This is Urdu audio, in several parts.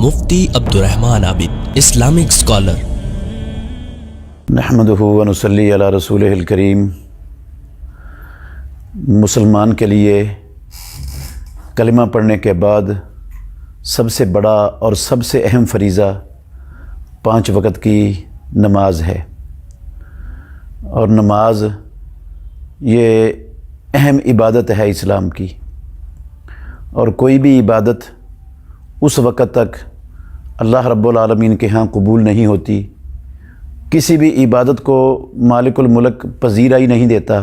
مفتی عبدالرحمن عابد، اسلامک اسکالر۔ نحمدہ و نصلی علی رسولہ الکریم۔ مسلمان کے لیے کلمہ پڑھنے کے بعد سب سے بڑا اور سب سے اہم فریضہ 5 وقت کی نماز ہے، اور نماز یہ اہم عبادت ہے اسلام کی، اور کوئی بھی عبادت اس وقت تک اللہ رب العالمین کے ہاں قبول نہیں ہوتی، کسی بھی عبادت کو مالک الملک پذیرائی ہی نہیں دیتا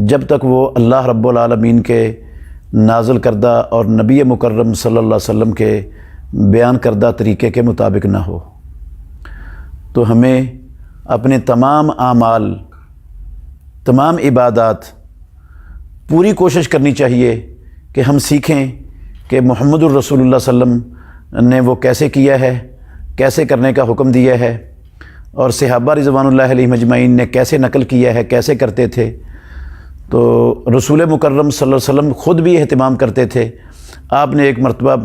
جب تک وہ اللہ رب العالمین کے نازل کردہ اور نبی مکرم صلی اللہ علیہ وسلم کے بیان کردہ طریقے کے مطابق نہ ہو۔ تو ہمیں اپنے تمام اعمال، تمام عبادات پوری کوشش کرنی چاہیے کہ ہم سیکھیں کہ محمد الرسول اللہ صلی اللہ علیہ وسلم نے وہ کیسے کیا ہے، کیسے کرنے کا حکم دیا ہے، اور صحابہ رضوان اللہ علیہم اجمعین نے کیسے نقل کیا ہے، کیسے کرتے تھے۔ تو رسول مکرم صلی اللہ علیہ وسلم خود بھی اہتمام کرتے تھے۔ آپ نے ایک مرتبہ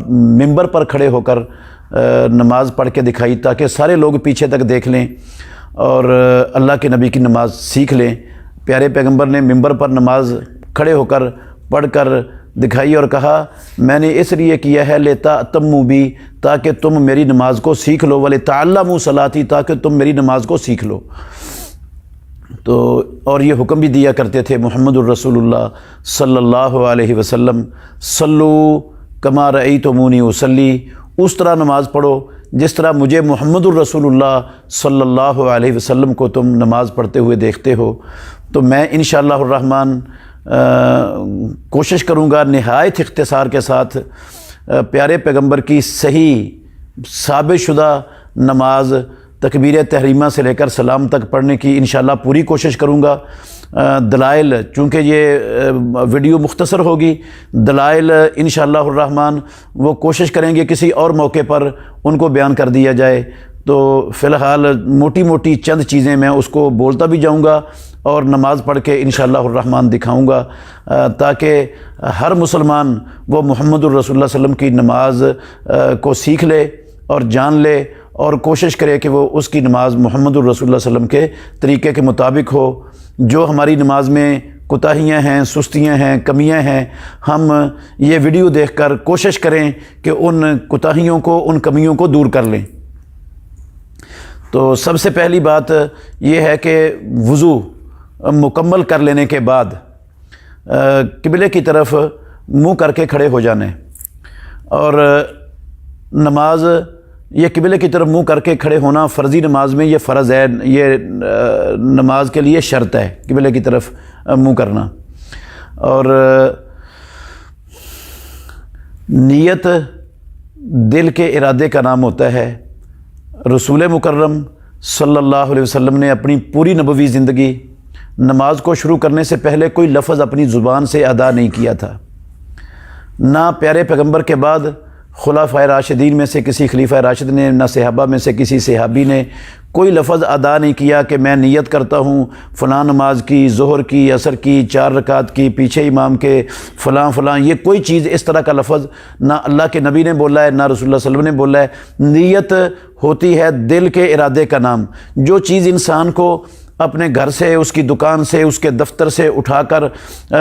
ممبر پر کھڑے ہو کر نماز پڑھ کے دکھائی تاکہ سارے لوگ پیچھے تک دیکھ لیں اور اللہ کے نبی کی نماز سیکھ لیں۔ پیارے پیغمبر نے ممبر پر نماز کھڑے ہو کر پڑھ کر دکھائی اور کہا، میں نے اس لیے کیا ہے لِتَأْتَمُّوا بِی، تاکہ تم میری نماز کو سیکھ لو، وَلِتَعَلَّمُوا صَلَاتِی، تاکہ تم میری نماز کو سیکھ لو۔ تو اور یہ حکم بھی دیا کرتے تھے محمد الرسول اللہ صلی اللہ علیہ وسلم، صلوا کما رأیتمونی اصلی، اس طرح نماز پڑھو جس طرح مجھے محمد الرسول اللہ صلی اللہ علیہ وسلم کو تم نماز پڑھتے ہوئے دیکھتے ہو۔ تو میں انشاءاللہ الرحمن کوشش کروں گا نہایت اختصار کے ساتھ پیارے پیغمبر کی صحیح ثابت شدہ نماز تکبیر تحریمہ سے لے کر سلام تک پڑھنے کی انشاءاللہ پوری کوشش کروں گا۔ دلائل، چونکہ یہ ویڈیو مختصر ہوگی، دلائل انشاءاللہ الرحمن وہ کوشش کریں گے کسی اور موقع پر ان کو بیان کر دیا جائے۔ تو فی الحال موٹی موٹی چند چیزیں میں اس کو بولتا بھی جاؤں گا اور نماز پڑھ کے انشاءاللہ الرحمن دکھاؤں گا، تاکہ ہر مسلمان وہ محمد الرسول اللہ صلی اللہ علیہ وسلم کی نماز کو سیکھ لے اور جان لے، اور کوشش کرے کہ وہ اس کی نماز محمد الرسول اللہ صلی اللہ علیہ وسلم کے طریقے کے مطابق ہو۔ جو ہماری نماز میں کوتاہیاں ہیں، سستیاں ہیں، کمیاں ہیں، ہم یہ ویڈیو دیکھ کر کوشش کریں کہ ان کوتاہیوں کو، ان کمیوں کو دور کر لیں۔ تو سب سے پہلی بات یہ ہے کہ وضو مکمل کر لینے کے بعد قبلے کی طرف منہ کر کے کھڑے ہو جانے، اور نماز یہ قبلے کی طرف منہ کر کے کھڑے ہونا فرضی نماز میں یہ فرض ہے، یہ نماز کے لیے شرط ہے قبلے کی طرف منہ کرنا۔ اور نیت دل کے ارادے کا نام ہوتا ہے۔ رسول مکرم صلی اللہ علیہ وسلم نے اپنی پوری نبوی زندگی نماز کو شروع کرنے سے پہلے کوئی لفظ اپنی زبان سے ادا نہیں کیا تھا۔ نہ پیارے پیغمبر کے بعد خلفائے راشدین میں سے کسی خلیفہ راشد نے، نہ صحابہ میں سے کسی صحابی نے کوئی لفظ ادا نہیں کیا کہ میں نیت کرتا ہوں فلاں نماز کی، ظہر کی، عصر کی، 4 رکعت کی، پیچھے امام کے فلاں فلاں، یہ کوئی چیز اس طرح کا لفظ نہ اللہ کے نبی نے بولا ہے، نہ رسول اللہ صلی اللہ علیہ وسلم نے بولا ہے۔ نیت ہوتی ہے دل کے ارادے کا نام۔ جو چیز انسان کو اپنے گھر سے، اس کی دکان سے، اس کے دفتر سے اٹھا کر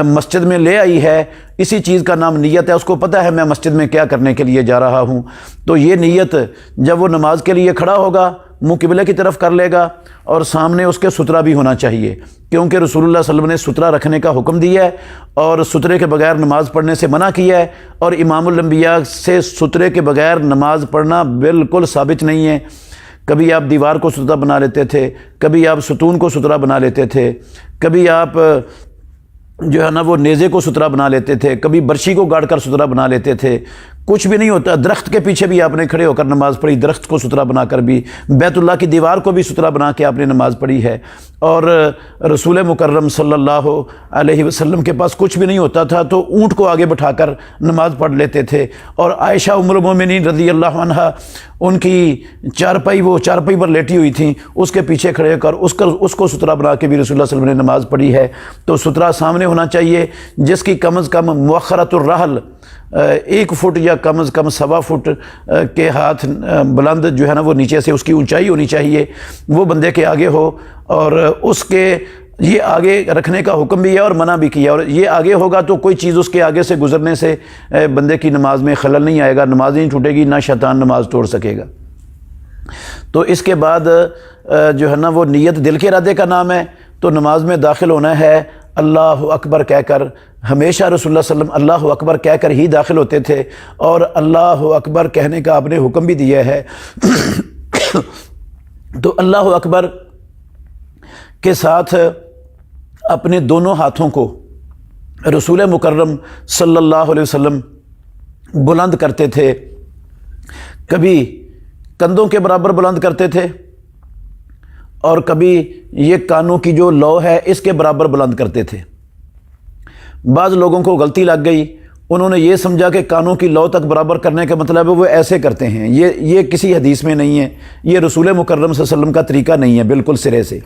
مسجد میں لے آئی ہے، اسی چیز کا نام نیت ہے۔ اس کو پتہ ہے میں مسجد میں کیا کرنے کے لیے جا رہا ہوں۔ تو یہ نیت جب وہ نماز کے لیے کھڑا ہوگا، منہ قبلے کی طرف کر لے گا، اور سامنے اس کے سترہ بھی ہونا چاہیے، کیونکہ رسول اللہ صلی اللہ علیہ وسلم نے سترہ رکھنے کا حکم دیا ہے اور سترے کے بغیر نماز پڑھنے سے منع کیا ہے، اور امام الانبیاء سے سترے کے بغیر نماز پڑھنا بالکل ثابت نہیں ہے۔ کبھی آپ دیوار کو سترہ بنا لیتے تھے، کبھی آپ ستون کو سترہ بنا لیتے تھے، کبھی آپ جو ہے نا وہ نیزے کو سترہ بنا لیتے تھے، کبھی برشی کو گاڑ کر سترہ بنا لیتے تھے۔ کچھ بھی نہیں ہوتا۔ درخت کے پیچھے بھی آپ نے کھڑے ہو کر نماز پڑھی، درخت کو سترہ بنا کر بھی، بیت اللہ کی دیوار کو بھی سترہ بنا کے آپ نے نماز پڑھی ہے۔ اور رسول مکرم صلی اللہ علیہ وسلم کے پاس کچھ بھی نہیں ہوتا تھا تو اونٹ کو آگے بٹھا کر نماز پڑھ لیتے تھے، اور عائشہ ام المومنین رضی اللہ عنہا ان کی چارپائی، وہ چارپائی پر لیٹی ہوئی تھیں، اس کے پیچھے کھڑے ہو کر اس کو سترہ بنا کے بھی رسول اللہ صلی اللہ علیہ وسلم نے نماز پڑھی ہے۔ تو سترہ سامنے ہونا چاہیے، جس کی کم از کم مؤخرۃ الرحل 1 فٹ یا کم از کم 1.25 فٹ کے ہاتھ بلند جو ہے نا وہ نیچے سے اس کی اونچائی ہونی چاہیے، وہ بندے کے آگے ہو، اور اس کے یہ آگے رکھنے کا حکم بھی ہے اور منع بھی کیا، اور یہ آگے ہوگا تو کوئی چیز اس کے آگے سے گزرنے سے بندے کی نماز میں خلل نہیں آئے گا، نماز نہیں ٹوٹے گی، نہ شیطان نماز توڑ سکے گا۔ تو اس کے بعد جو ہے نا وہ نیت دل کے ارادے کا نام ہے، تو نماز میں داخل ہونا ہے اللہ اکبر کہہ کر۔ ہمیشہ رسول اللہ صلی اللہ علیہ وسلم اللہ اکبر کہہ کر ہی داخل ہوتے تھے، اور اللہ اکبر کہنے کا آپ نے حکم بھی دیا ہے۔ تو اللہ اکبر کے ساتھ اپنے دونوں ہاتھوں کو رسول مکرم صلی اللہ علیہ وسلم بلند کرتے تھے، کبھی کندھوں کے برابر بلند کرتے تھے، اور کبھی یہ کانوں کی جو لو ہے اس کے برابر بلند کرتے تھے۔ بعض لوگوں کو غلطی لگ گئی، انہوں نے یہ سمجھا کہ کانوں کی لو تک برابر کرنے کا مطلب ہے وہ ایسے کرتے ہیں، یہ کسی حدیث میں نہیں ہے، یہ رسول مکرم صلی اللہ علیہ وسلم کا طریقہ نہیں ہے بالکل سرے سے۔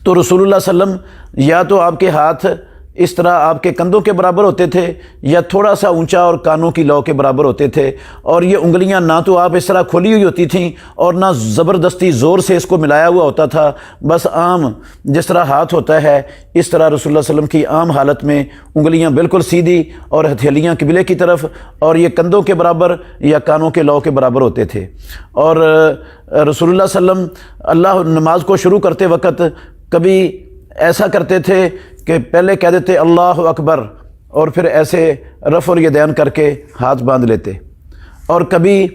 تو رسول اللہ صلی اللہ علیہ وسلم یا تو آپ کے ہاتھ اس طرح آپ کے کندھوں کے برابر ہوتے تھے، یا تھوڑا سا اونچا اور کانوں کی لو کے برابر ہوتے تھے، اور یہ انگلیاں نہ تو آپ اس طرح کھلی ہوئی ہوتی تھیں اور نہ زبردستی زور سے اس کو ملایا ہوا ہوتا تھا، بس عام جس طرح ہاتھ ہوتا ہے اس طرح رسول اللہ صلی اللہ علیہ وسلم کی عام حالت میں انگلیاں بالکل سیدھی اور ہتھیلیاں قبلے کی طرف، اور یہ کندھوں کے برابر یا کانوں کے لو کے برابر ہوتے تھے۔ اور رسول اللہ صلی اللہ علیہ وسلم اللہ نماز کو شروع کرتے وقت کبھی ایسا کرتے تھے کہ پہلے کہہ دیتے اللہ اکبر اور پھر ایسے رفع الیدین کر کے ہاتھ باندھ لیتے، اور کبھی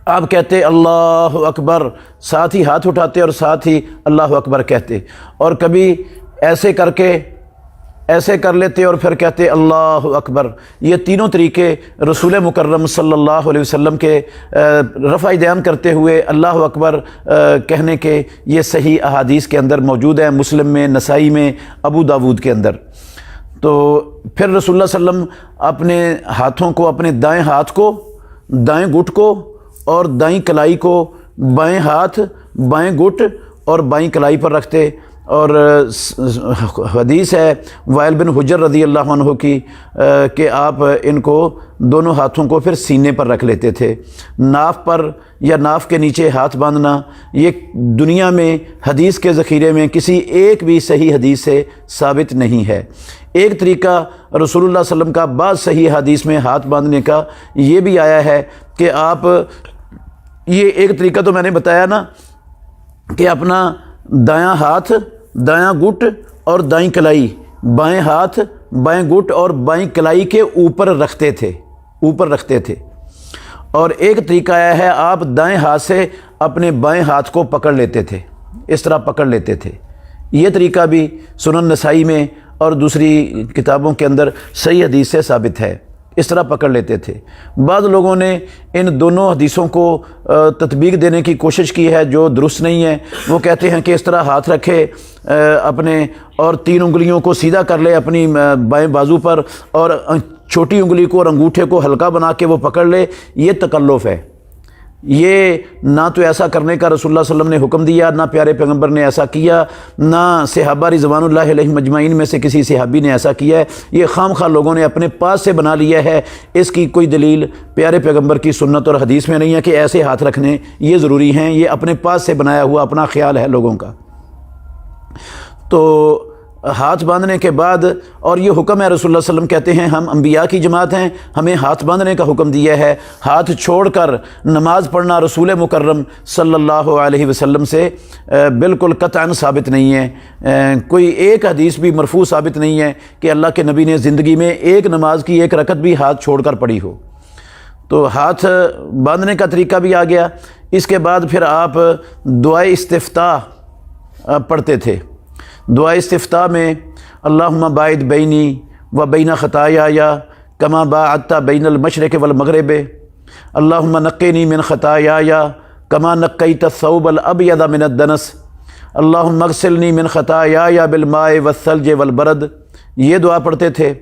آپ کہتے اللہ اکبر ساتھ ہی ہاتھ اٹھاتے اور ساتھ ہی اللہ اکبر کہتے، اور کبھی ایسے کر کے ایسے کر لیتے اور پھر کہتے اللہ اکبر۔ یہ تینوں طریقے رسول مکرم صلی اللہ علیہ وسلم کے رفع یدین کرتے ہوئے اللہ اکبر کہنے کے یہ صحیح احادیث کے اندر موجود ہیں، مسلم میں، نسائی میں، ابو داود کے اندر۔ تو پھر رسول اللہ صلی اللہ علیہ وسلم اپنے ہاتھوں کو، اپنے دائیں ہاتھ کو، دائیں گھٹ کو اور دائیں کلائی کو بائیں ہاتھ، بائیں گھٹ اور بائیں کلائی پر رکھتے، اور حدیث ہے وائل بن حجر رضی اللہ عنہ کی کہ آپ ان کو دونوں ہاتھوں کو پھر سینے پر رکھ لیتے تھے۔ ناف پر یا ناف کے نیچے ہاتھ باندھنا یہ دنیا میں حدیث کے ذخیرے میں کسی ایک بھی صحیح حدیث سے ثابت نہیں ہے۔ ایک طریقہ رسول اللہ صلی اللہ علیہ وسلم کا بعض صحیح حدیث میں ہاتھ باندھنے کا یہ بھی آیا ہے کہ آپ، یہ ایک طریقہ تو میں نے بتایا نا کہ اپنا دایاں ہاتھ، دایاں گھٹ اور دائیں کلائی، بائیں ہاتھ، بائیں گھٹ اور بائیں کلائی کے اوپر رکھتے تھے۔ اور ایک طریقہ آیا ہے آپ دائیں ہاتھ سے اپنے بائیں ہاتھ کو پکڑ لیتے تھے، اس طرح پکڑ لیتے تھے۔ یہ طریقہ بھی سنن نسائی میں اور دوسری کتابوں کے اندر صحیح حدیث سے ثابت ہے، اس طرح پکڑ لیتے تھے۔ بعض لوگوں نے ان دونوں حدیثوں کو تطبیق دینے کی کوشش کی ہے جو درست نہیں ہے۔ وہ کہتے ہیں کہ اس طرح ہاتھ رکھے اپنے اور 3 انگلیوں کو سیدھا کر لے اپنی بائیں بازو پر، اور چھوٹی انگلی کو اور انگوٹھے کو ہلکا بنا کے وہ پکڑ لے، یہ تکلف ہے۔ یہ نہ تو ایسا کرنے کا رسول اللہ صلی اللہ علیہ وسلم نے حکم دیا، نہ پیارے پیغمبر نے ایسا کیا، نہ صحابہ رضوان اللہ علیہم اجمعین میں سے کسی صحابی نے ایسا کیا ہے۔ یہ خام خواہ لوگوں نے اپنے پاس سے بنا لیا ہے، اس کی کوئی دلیل پیارے پیغمبر کی سنت اور حدیث میں نہیں ہے کہ ایسے ہاتھ رکھنے یہ ضروری ہیں، یہ اپنے پاس سے بنایا ہوا اپنا خیال ہے لوگوں کا۔ تو ہاتھ باندھنے کے بعد، اور یہ حکم ہے، رسول اللہ صلی اللہ علیہ وسلم کہتے ہیں ہم انبیاء کی جماعت ہیں، ہمیں ہاتھ باندھنے کا حکم دیا ہے۔ ہاتھ چھوڑ کر نماز پڑھنا رسول مکرم صلی اللہ علیہ وسلم سے بالکل قطعاً ثابت نہیں ہے۔ کوئی ایک حدیث بھی مرفوع ثابت نہیں ہے کہ اللہ کے نبی نے زندگی میں ایک نماز کی ایک رکعت بھی ہاتھ چھوڑ کر پڑھی ہو۔ تو ہاتھ باندھنے کا طریقہ بھی آ گیا۔ اس کے بعد پھر آپ دعائے استفتاح پڑھتے تھے۔ دعائے استفتاح میں اللہم باعد بینی و بین خطایایا کما باعدت بین المشرق والمغرب، اللہم نقینی من خطایایا کما نقیت الثوب الابیض من الدنس، اللہم اغسلنی من خطایایا بالماء والثلج والبرد۔ یہ دعا پڑھتے تھے،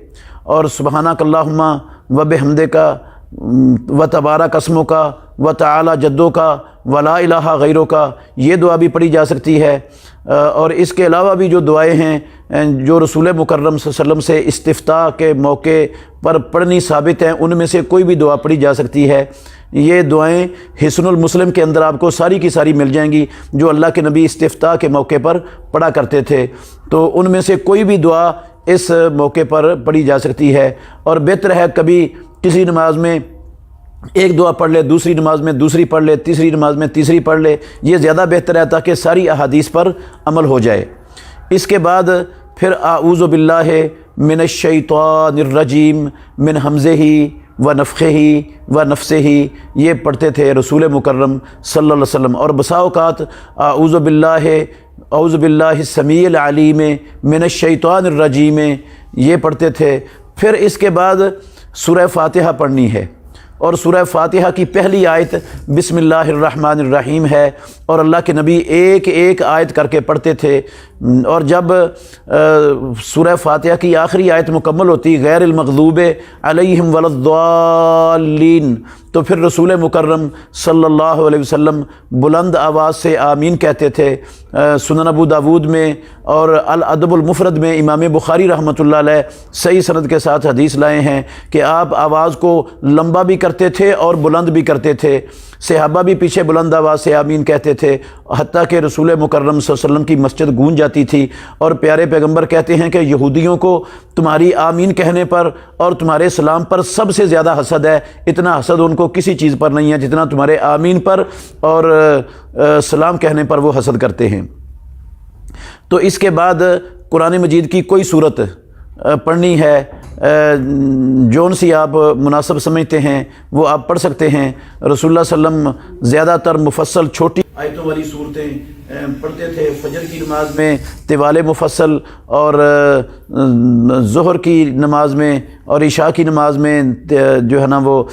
اور سبحانک اللہم و بحمدک و تبارک اسمو کا و تعالی جدو کا ولا الہ غیرو کا، یہ دعا بھی پڑھی جا سکتی ہے۔ اور اس کے علاوہ بھی جو دعائیں ہیں جو رسول مکرم صلی اللہ علیہ وسلم سے استفتاء کے موقع پر پڑھنی ثابت ہیں، ان میں سے کوئی بھی دعا پڑھی جا سکتی ہے۔ یہ دعائیں حصن المسلم کے اندر آپ کو ساری کی ساری مل جائیں گی جو اللہ کے نبی استفتاء کے موقع پر پڑھا کرتے تھے، تو ان میں سے کوئی بھی دعا اس موقع پر پڑھی جا سکتی ہے۔ اور بہتر ہے کبھی کسی نماز میں ایک دعا پڑھ لے، دوسری نماز میں دوسری پڑھ لے، تیسری نماز میں تیسری پڑھ لے، یہ زیادہ بہتر ہے تاکہ ساری احادیث پر عمل ہو جائے۔ اس کے بعد پھر اعوذ باللہ من الشیطان الرجیم من حمزہ و نفخہ و نفسہ، یہ پڑھتے تھے رسول مکرم صلی اللہ علیہ وسلم۔ اور بسا اوقات اعوذ باللہ السمیع العلیم من الشیطان الرجیم یہ پڑھتے تھے۔ پھر اس کے بعد سورہ فاتحہ پڑھنی ہے، اور سورہ فاتحہ کی پہلی آیت بسم اللہ الرحمن الرحیم ہے، اور اللہ کے نبی ایک ایک آیت کر کے پڑھتے تھے۔ اور جب سورہ فاتحہ کی آخری آیت مکمل ہوتی غیر المغضوب علیہم ولا الضالین، تو پھر رسول مکرم صلی اللہ علیہ وسلم بلند آواز سے آمین کہتے تھے۔ سنن ابو داود میں اور الادب المفرد میں امام بخاری رحمۃ اللہ علیہ صحیح سند کے ساتھ حدیث لائے ہیں کہ آپ آواز کو لمبا بھی کرتے تھے اور بلند بھی کرتے تھے۔ صحابہ بھی پیچھے بلند آواز سے آمین کہتے تھے، حتیٰ کہ رسول مکرم صلی اللہ علیہ وسلم کی مسجد گونج جاتی تھی۔ اور پیارے پیغمبر کہتے ہیں کہ یہودیوں کو تمہاری آمین کہنے پر اور تمہارے سلام پر سب سے زیادہ حسد ہے، اتنا حسد ان کو کسی چیز پر نہیں ہے جتنا تمہارے آمین پر اور سلام کہنے پر وہ حسد کرتے ہیں۔ تو اس کے بعد قرآن مجید کی کوئی صورت پڑھنی ہے، جون سی آپ مناسب سمجھتے ہیں وہ آپ پڑھ سکتے ہیں۔ رسول اللہ صلی اللہ علیہ وسلم زیادہ تر مفصل چھوٹی آیتوں والی صورتیں پڑھتے تھے، فجر کی نماز میں طوال مفصل، اور ظہر کی نماز میں اور عشاء کی نماز میں جو ہے نا وہ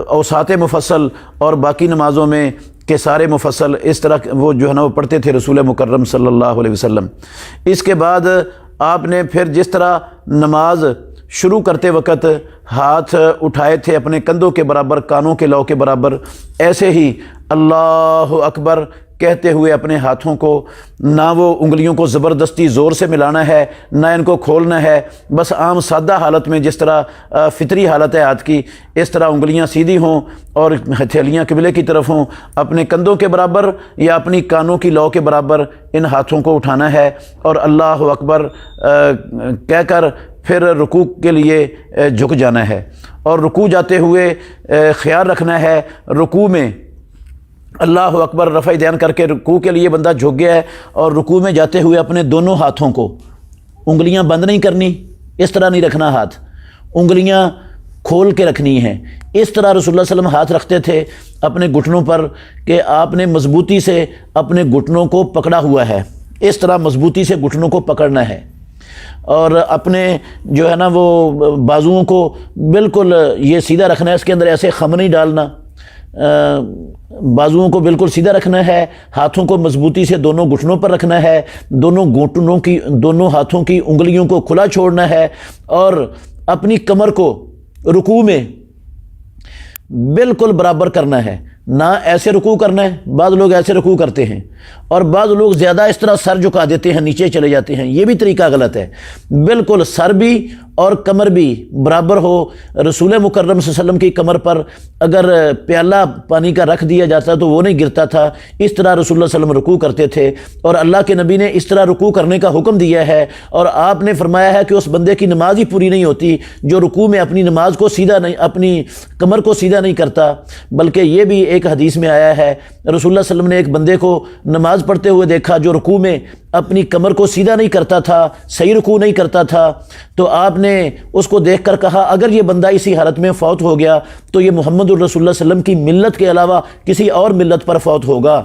اوساط مفصل، اور باقی نمازوں میں کہ سارے مفصل، اس طرح وہ جو ہے نا وہ پڑھتے تھے رسول مکرم صلی اللہ علیہ وسلم۔ اس کے بعد آپ نے پھر جس طرح نماز شروع کرتے وقت ہاتھ اٹھائے تھے اپنے کندھوں کے برابر، کانوں کے لو کے برابر، ایسے ہی اللہ اکبر کہتے ہوئے اپنے ہاتھوں کو نہ وہ انگلیوں کو زبردستی زور سے ملانا ہے، نہ ان کو کھولنا ہے، بس عام سادہ حالت میں جس طرح فطری حالت ہے ہاتھ کی، اس طرح انگلیاں سیدھی ہوں اور ہتھیلیاں قبلے کی طرف ہوں، اپنے کندھوں کے برابر یا اپنی کانوں کی لو کے برابر ان ہاتھوں کو اٹھانا ہے، اور اللہ اکبر کہہ کر پھر رکوع کے لیے جھک جانا ہے۔ اور رکوع جاتے ہوئے خیال رکھنا ہے رکوع میں اللہ اکبر رفع دین کر کے رکوع کے لیے بندہ جھک گیا ہے، اور رکوع میں جاتے ہوئے اپنے دونوں ہاتھوں کو، انگلیاں بند نہیں کرنی، اس طرح نہیں رکھنا، ہاتھ انگلیاں کھول کے رکھنی ہیں۔ اس طرح رسول اللہ صلی اللہ علیہ وسلم ہاتھ رکھتے تھے اپنے گھٹنوں پر کہ آپ نے مضبوطی سے اپنے گھٹنوں کو پکڑا ہوا ہے، اس طرح مضبوطی سے گھٹنوں کو پکڑنا ہے، اور اپنے جو ہے نا وہ بازوؤں کو بالکل یہ سیدھا رکھنا ہے، اس کے اندر ایسے خم نہیں ڈالنا، بازوؤں کو بالکل سیدھا رکھنا ہے، ہاتھوں کو مضبوطی سے دونوں گھٹنوں پر رکھنا ہے، دونوں ہاتھوں کی انگلیوں کو کھلا چھوڑنا ہے، اور اپنی کمر کو رکوع میں بالکل برابر کرنا ہے، نہ ایسے رکوع کرنا ہے، بعض لوگ ایسے رکوع کرتے ہیں اور بعض لوگ زیادہ اس طرح سر جھکا دیتے ہیں، نیچے چلے جاتے ہیں، یہ بھی طریقہ غلط ہے۔ بالکل سر بھی اور کمر بھی برابر ہو۔ رسول مکرم صلی اللہ علیہ وسلم کی کمر پر اگر پیالہ پانی کا رکھ دیا جاتا تو وہ نہیں گرتا تھا، اس طرح رسول اللہ صلی اللہ علیہ وسلم رکوع کرتے تھے، اور اللہ کے نبی نے اس طرح رکوع کرنے کا حکم دیا ہے، اور آپ نے فرمایا ہے کہ اس بندے کی نماز ہی پوری نہیں ہوتی جو رکوع میں اپنی نماز کو سیدھا نہیں، اپنی کمر کو سیدھا نہیں کرتا۔ بلکہ یہ بھی ایک حدیث میں آیا ہے رسول اللہ صلی اللہ علیہ وسلم نے ایک بندے کو نماز پڑھتے ہوئے دیکھا جو رکوع میں اپنی کمر کو سیدھا نہیں کرتا تھا، صحیح رکوع نہیں کرتا تھا، تو آپ نے اس کو دیکھ کر کہا اگر یہ بندہ اسی حالت میں فوت ہو گیا تو یہ محمد الرسول اللہ صلی اللہ علیہ وسلم کی ملت کے علاوہ کسی اور ملت پر فوت ہوگا۔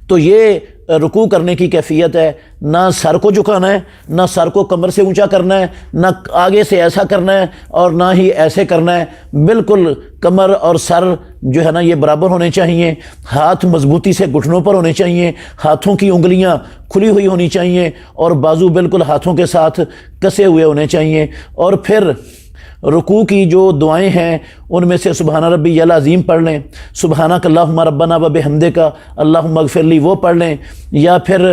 تو یہ رکوع کرنے کی کیفیت ہے، نہ سر کو جھکانا ہے، نہ سر کو کمر سے اونچا کرنا ہے، نہ آگے سے ایسا کرنا ہے اور نہ ہی ایسے کرنا ہے، بالکل کمر اور سر جو ہے نا یہ برابر ہونے چاہیے، ہاتھ مضبوطی سے گھٹنوں پر ہونے چاہیے، ہاتھوں کی انگلیاں کھلی ہوئی ہونی چاہیے، اور بازو بالکل ہاتھوں کے ساتھ کسے ہوئے ہونے چاہیے، اور پھر رکوع کی جو دعائیں ہیں ان میں سے سبحان ربی العظیم پڑھ لیں، سبحانک اللہم ربنا و بحمدک اللہم اغفر لی وہ پڑھ لیں، یا پھر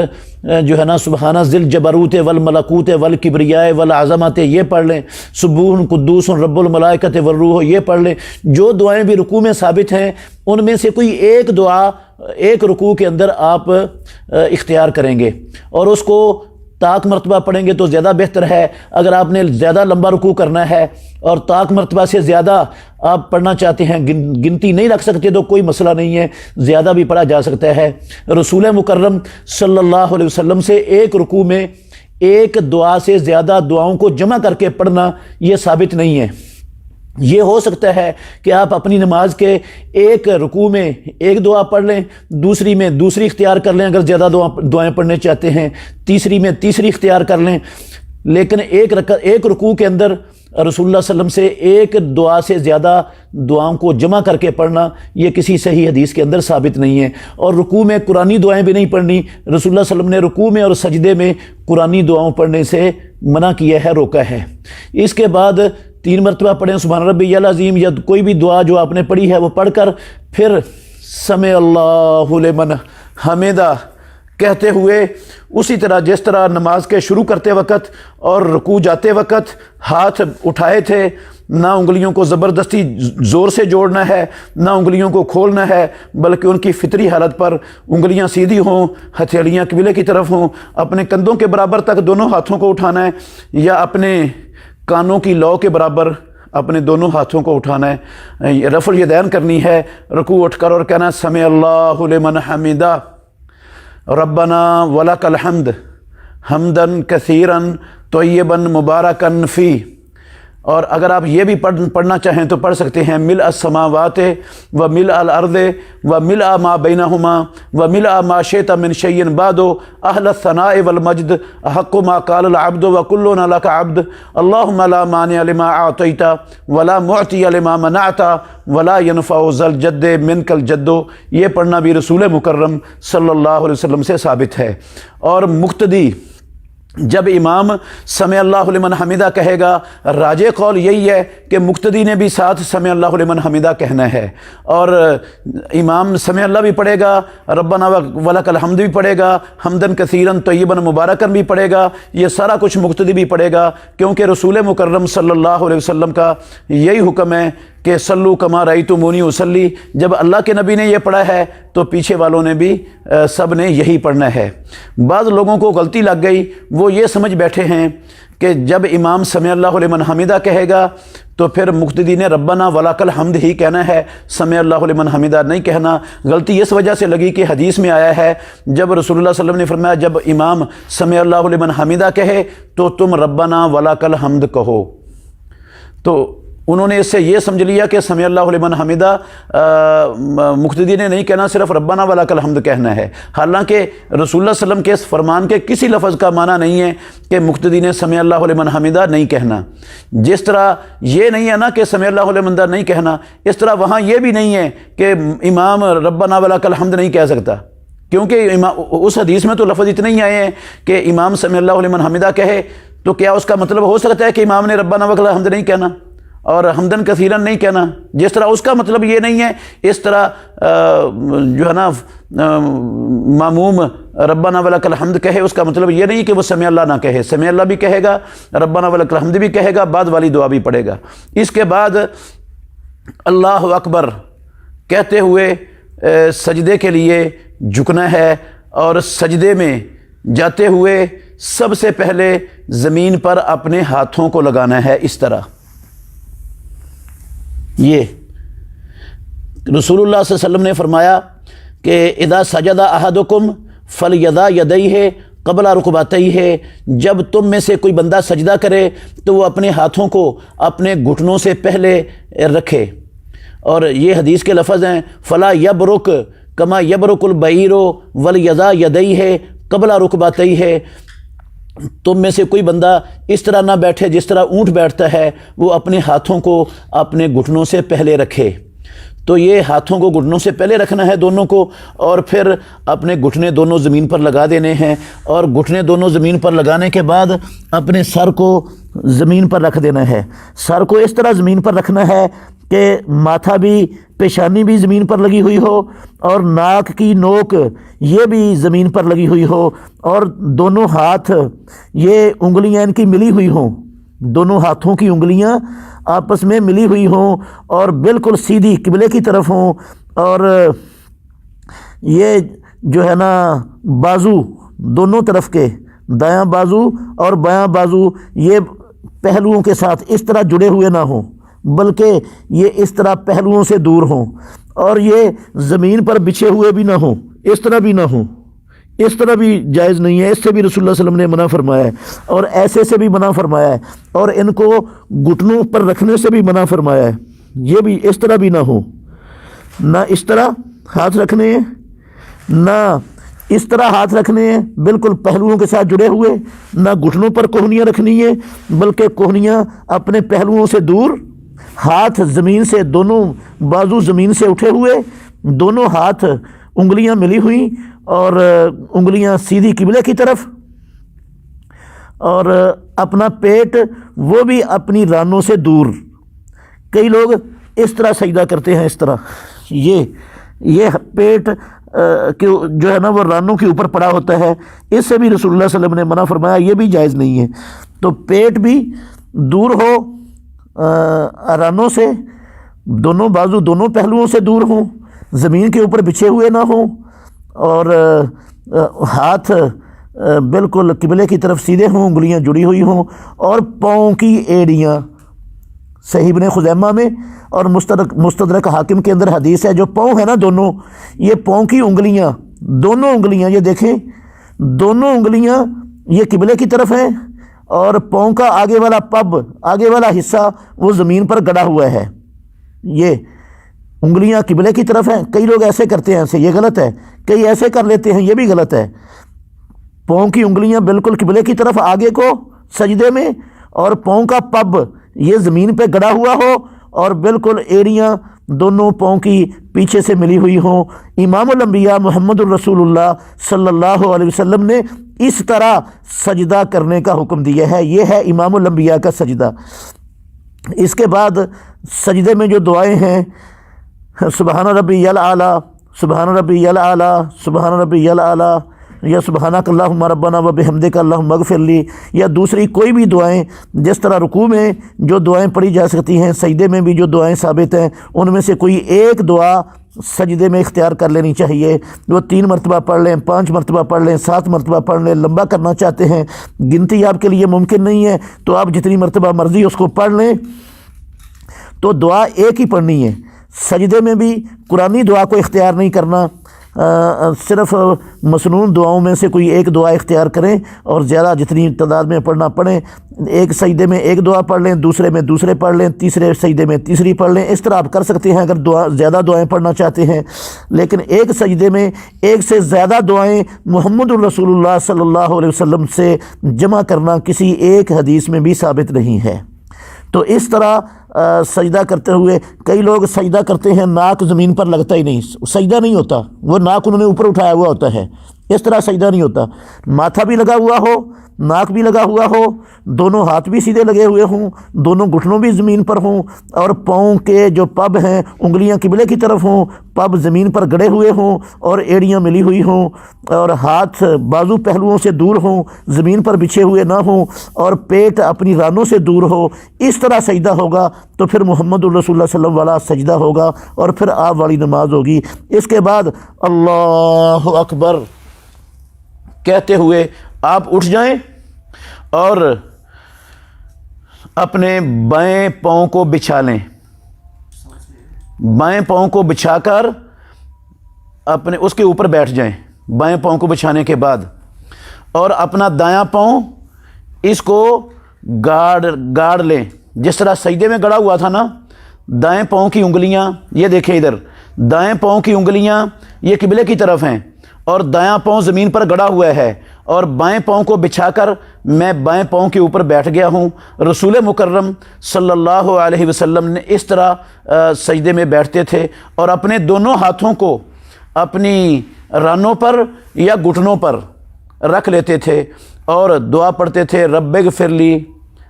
جو ہے نا سبحان ذی الجبروت والملکوت والکبریاء والعظمت یہ پڑھ لیں، سبوح قدوس رب الملائکۃ والروح یہ پڑھ لیں۔ جو دعائیں بھی رکوع میں ثابت ہیں ان میں سے کوئی ایک دعا ایک رکوع کے اندر آپ اختیار کریں گے اور اس کو طاق مرتبہ پڑھیں گے تو زیادہ بہتر ہے۔ اگر آپ نے زیادہ لمبا رکوع کرنا ہے اور طاق مرتبہ سے زیادہ آپ پڑھنا چاہتے ہیں، گنتی نہیں رکھ سکتے تو کوئی مسئلہ نہیں ہے، زیادہ بھی پڑھا جا سکتا ہے۔ رسول مکرم صلی اللہ علیہ وسلم سے ایک رکوع میں ایک دعا سے زیادہ دعاؤں کو جمع کر کے پڑھنا یہ ثابت نہیں ہے۔ یہ ہو سکتا ہے کہ آپ اپنی نماز کے ایک رکوع میں ایک دعا پڑھ لیں، دوسری میں دوسری اختیار کر لیں اگر زیادہ دعائیں پڑھنے چاہتے ہیں، تیسری میں تیسری اختیار کر لیں، لیکن ایک رکوع کے اندر رسول اللہ صلی اللہ علیہ وسلم سے ایک دعا سے زیادہ دعاؤں کو جمع کر کے پڑھنا یہ کسی صحیح حدیث کے اندر ثابت نہیں ہے۔ اور رکوع میں قرآنی دعائیں بھی نہیں پڑھنی، رسول اللہ صلی اللہ علیہ وسلم نے رکوع میں اور سجدے میں قرآنی دعاؤں پڑھنے سے منع کیا ہے، روکا ہے۔ اس کے بعد 3 مرتبہ پڑھیں سبحان ربی العظیم، یا کوئی بھی دعا جو آپ نے پڑھی ہے وہ پڑھ کر پھر سمع اللہ لمن حمدہ کہتے ہوئے اسی طرح جس طرح نماز کے شروع کرتے وقت اور رکوع جاتے وقت ہاتھ اٹھائے تھے، نہ انگلیوں کو زبردستی زور سے جوڑنا ہے نہ انگلیوں کو کھولنا ہے، بلکہ ان کی فطری حالت پر انگلیاں سیدھی ہوں، ہتھیلیاں قبلے کی طرف ہوں، اپنے کندھوں کے برابر تک دونوں ہاتھوں کو اٹھانا ہے یا اپنے کانوں کی لو کے برابر اپنے دونوں ہاتھوں کو اٹھانا ہے، رفع الیدین کرنی ہے، رکوع اٹھ کر اور کہنا سمع اللہ لمن حمدہ ربنا ولک الحمد حمدا کثیرا طیبا مبارکا فی۔ اور اگر آپ یہ بھی پڑھنا چاہیں تو پڑھ سکتے ہیں ملء السماوات و ملء الارض و ملء ما بینہما و ملء ما شئت من شیء بعد اہل الثناء والمجد احق ما قال العبد وکلنا لک عبد اللہم لا مانع لما اعطیت ولا معطی لما منعت ولا ينفع ذا الجد منک الجد۔ یہ پڑھنا بھی رسول مکرم صلی اللہ علیہ وسلم سے ثابت ہے۔ اور مقتدی جب امام سمع اللہ لمن حمدہ کہے گا، راجح قول یہی ہے کہ مقتدی نے بھی ساتھ سمع اللہ لمن حمدہ کہنا ہے، اور امام سمع اللہ بھی پڑھے گا، ربنا ولک الحمد بھی پڑھے گا، حمدن کثیرن طیبا مبارکن بھی پڑھے گا، یہ سارا کچھ مقتدی بھی پڑھے گا، کیونکہ رسول مکرم صلی اللہ علیہ وسلم کا یہی حکم ہے کہ صلو کما رأیتمونی اصلی۔ جب اللہ کے نبی نے یہ پڑھا ہے تو پیچھے والوں نے بھی سب نے یہی پڑھنا ہے۔ بعض لوگوں کو غلطی لگ گئی، وہ یہ سمجھ بیٹھے ہیں کہ جب امام سمع اللہ لمن حمدہ کہے گا تو پھر مقتدی نے ربنا ولک الحمد ہی کہنا ہے، سمع اللہ لمن حمدہ نہیں کہنا۔ غلطی اس وجہ سے لگی کہ حدیث میں آیا ہے جب رسول اللہ صلی اللہ علیہ وسلم نے فرمایا جب امام سمع اللہ لمن حمدہ کہے تو تم ربنا ولک الحمد کہو، تو انہوں نے اس سے یہ سمجھ لیا کہ سمع اللہ لمن حمدہ مقتدی نے نہیں کہنا، صرف ربنا ولک الحمد کہنا ہے، حالانکہ رسول اللہ صلی اللہ علیہ وسلم کے اس فرمان کے کسی لفظ کا معنی نہیں ہے کہ مقتدی نے سمع اللہ لمن حمدہ نہیں کہنا۔ جس طرح یہ نہیں ہے نا کہ سمع اللہ لمن حمدہ نہیں کہنا، اس طرح وہاں یہ بھی نہیں ہے کہ امام ربنا ولک الحمد نہیں کہہ سکتا، کیونکہ اس حدیث میں تو لفظ اتنے ہی آئے ہیں کہ امام سمع اللہ لمن حمدہ کہے، تو کیا اس کا مطلب ہو سکتا ہے کہ امام نے ربنا ولک الحمد نہیں کہنا اور حمدن کثیرن نہیں کہنا؟ جس طرح اس کا مطلب یہ نہیں ہے، اس طرح جو ہے نا ماموم ربنا ولک الحمد کہے، اس کا مطلب یہ نہیں کہ وہ سمع اللہ نہ کہے، سمع اللہ بھی کہے گا، ربنا ولک الحمد بھی کہے گا، بعد والی دعا بھی پڑھے گا۔ اس کے بعد اللہ اکبر کہتے ہوئے سجدے کے لیے جھکنا ہے، اور سجدے میں جاتے ہوئے سب سے پہلے زمین پر اپنے ہاتھوں کو لگانا ہے، اس طرح۔ یہ رسول اللہ صلی اللہ علیہ وسلم نے فرمایا کہ اذا سجد احدکم فلیضع یدیہ قبل رکبتیہ، جب تم میں سے کوئی بندہ سجدہ کرے تو وہ اپنے ہاتھوں کو اپنے گھٹنوں سے پہلے رکھے، اور یہ حدیث کے لفظ ہیں فلا یبرک کما یبرک البعیر ولیضع یدیہ قبل رکبتیہ، تم میں سے کوئی بندہ اس طرح نہ بیٹھے جس طرح اونٹ بیٹھتا ہے، وہ اپنے ہاتھوں کو اپنے گھٹنوں سے پہلے رکھے۔ تو یہ ہاتھوں کو گھٹنوں سے پہلے رکھنا ہے دونوں کو، اور پھر اپنے گھٹنے دونوں زمین پر لگا دینے ہیں، اور گھٹنے دونوں زمین پر لگانے کے بعد اپنے سر کو زمین پر رکھ دینا ہے۔ سر کو اس طرح زمین پر رکھنا ہے کہ ماتھا بھی، پیشانی بھی زمین پر لگی ہوئی ہو، اور ناک کی نوک یہ بھی زمین پر لگی ہوئی ہو، اور دونوں ہاتھ یہ انگلیاں ان کی ملی ہوئی ہوں، دونوں ہاتھوں کی انگلیاں آپس میں ملی ہوئی ہوں اور بالکل سیدھی قبلے کی طرف ہوں، اور یہ جو ہے نا بازو دونوں طرف کے، دایاں بازو اور بایاں بازو یہ پہلوؤں کے ساتھ اس طرح جڑے ہوئے نہ ہوں، بلکہ یہ اس طرح پہلوؤں سے دور ہوں، اور یہ زمین پر بچھے ہوئے بھی نہ ہوں، اس طرح بھی نہ ہوں، اس طرح بھی جائز نہیں ہے، اس سے بھی رسول اللہ صلی اللہ علیہ وسلم نے منع فرمایا ہے، اور ایسے سے بھی منع فرمایا ہے، اور ان کو گھٹنوں پر رکھنے سے بھی منع فرمایا ہے، یہ بھی اس طرح بھی نہ ہو، نہ اس طرح ہاتھ رکھنے ہیں، نہ اس طرح ہاتھ رکھنے ہیں بالکل پہلوؤں کے ساتھ جڑے ہوئے، نہ گھٹنوں پر کوہنیاں رکھنی ہیں بلکہ کوہنیاں اپنے پہلوؤں سے دور، ہاتھ زمین سے، دونوں بازو زمین سے اٹھے ہوئے، دونوں ہاتھ انگلیاں ملی ہوئی اور انگلیاں سیدھی قبلے کی طرف، اور اپنا پیٹ وہ بھی اپنی رانوں سے دور۔ کئی لوگ اس طرح سجدہ کرتے ہیں، اس طرح یہ پیٹ جو ہے نا وہ رانوں کے اوپر پڑا ہوتا ہے، اس سے بھی رسول اللہ صلی اللہ علیہ وسلم نے منع فرمایا، یہ بھی جائز نہیں ہے۔ تو پیٹ بھی دور ہو رانوں سے، دونوں بازو دونوں پہلوؤں سے دور ہوں، زمین کے اوپر بچھے ہوئے نہ ہوں، اور ہاتھ بالکل قبلے کی طرف سیدھے ہوں، انگلیاں جڑی ہوئی ہوں، اور پاؤں کی ایڑیاں، صحیح ابن خزیمہ میں اور مستدرک حاکم کے اندر حدیث ہے، جو پاؤں ہے نا دونوں، یہ پاؤں کی انگلیاں، دونوں انگلیاں یہ دیکھیں، دونوں انگلیاں یہ قبلے کی طرف ہیں، اور پاؤں کا آگے والا پب، آگے والا حصہ وہ زمین پر گڑا ہوا ہے، یہ انگلیاں قبلے کی طرف ہیں۔ کئی لوگ ایسے کرتے ہیں، ایسے، یہ غلط ہے، کئی ایسے کر لیتے ہیں، یہ بھی غلط ہے۔ پاؤں کی انگلیاں بالکل قبلے کی طرف آگے کو سجدے میں، اور پاؤں کا پب یہ زمین پہ گڑا ہوا ہو، اور بالکل ایڑیاں دونوں پاؤں کی پیچھے سے ملی ہوئی ہوں۔ امام الانبیاء محمد الرسول اللہ صلی اللہ علیہ وسلم نے اس طرح سجدہ کرنے کا حکم دیا ہے، یہ ہے امام الانبیاء کا سجدہ۔ اس کے بعد سجدے میں جو دعائیں ہیں، سبحان ربی الاعلیٰ، سبحان ربی الاعلیٰ، سبحان ربی الاعلیٰ، یا سبحانک اللہم ربنا و بحمدک اللہم اغفر لی، یا دوسری کوئی بھی دعائیں، جس طرح رکوع میں جو دعائیں پڑھی جا سکتی ہیں، سجدے میں بھی جو دعائیں ثابت ہیں، ان میں سے کوئی ایک دعا سجدے میں اختیار کر لینی چاہیے۔ وہ 3 مرتبہ پڑھ لیں، 5 مرتبہ پڑھ لیں، 7 مرتبہ پڑھ لیں، لمبا کرنا چاہتے ہیں، گنتی آپ کے لیے ممکن نہیں ہے تو آپ جتنی مرتبہ مرضی اس کو پڑھ لیں، تو دعا ایک ہی پڑھنی ہے۔ سجدے میں بھی قرآنی دعا کو اختیار نہیں کرنا، صرف مسنون دعاؤں میں سے کوئی ایک دعا اختیار کریں، اور زیادہ جتنی تعداد میں پڑھنا پڑھیں، ایک سجدے میں ایک دعا پڑھ لیں، دوسرے میں دوسرے پڑھ لیں، تیسرے سجدے میں تیسری پڑھ لیں، اس طرح آپ کر سکتے ہیں اگر زیادہ دعائیں پڑھنا چاہتے ہیں۔ لیکن ایک سجدے میں ایک سے زیادہ دعائیں محمد الرسول اللہ صلی اللہ علیہ وسلم سے جمع کرنا کسی ایک حدیث میں بھی ثابت نہیں ہے۔ تو اس طرح سجدہ کرتے ہوئے کئی لوگ سجدہ کرتے ہیں، ناک زمین پر لگتا ہی نہیں، سجدہ نہیں ہوتا، وہ ناک انہوں نے اوپر اٹھایا ہوا ہوتا ہے، اس طرح سجدہ نہیں ہوتا۔ ماتھا بھی لگا ہوا ہو، ناک بھی لگا ہوا ہو، دونوں ہاتھ بھی سیدھے لگے ہوئے ہوں، دونوں گھٹنوں بھی زمین پر ہوں، اور پاؤں کے جو پب ہیں انگلیاں قبلے کی طرف ہوں، پب زمین پر گڑے ہوئے ہوں، اور ایڑیاں ملی ہوئی ہوں، اور ہاتھ بازو پہلوؤں سے دور ہوں، زمین پر بچھے ہوئے نہ ہوں، اور پیٹ اپنی رانوں سے دور ہو، اس طرح سجدہ ہوگا تو پھر محمد الرسول اللہ صلی اللہ علیہ وسلم والا سجدہ ہوگا، اور پھر آپ والی نماز ہوگی۔ اس کے بعد اللہ اکبر کہتے ہوئے آپ اٹھ جائیں اور اپنے بائیں پاؤں کو بچھا لیں، بائیں پاؤں کو بچھا کر اپنے اس کے اوپر بیٹھ جائیں، بائیں پاؤں کو بچھانے کے بعد، اور اپنا دایاں پاؤں اس کو گاڑ لیں، جس طرح سجدے میں گڑا ہوا تھا نا، دائیں پاؤں کی انگلیاں یہ دیکھیں ادھر، دائیں پاؤں کی انگلیاں یہ قبلے کی طرف ہیں، اور دایاں پاؤں زمین پر گڑا ہوا ہے، اور بائیں پاؤں کو بچھا کر میں بائیں پاؤں کے اوپر بیٹھ گیا ہوں۔ رسول مکرم صلی اللہ علیہ وسلم نے اس طرح سجدے میں بیٹھتے تھے اور اپنے دونوں ہاتھوں کو اپنی رانوں پر یا گھٹنوں پر رکھ لیتے تھے اور دعا پڑھتے تھے، رب اغفر لی،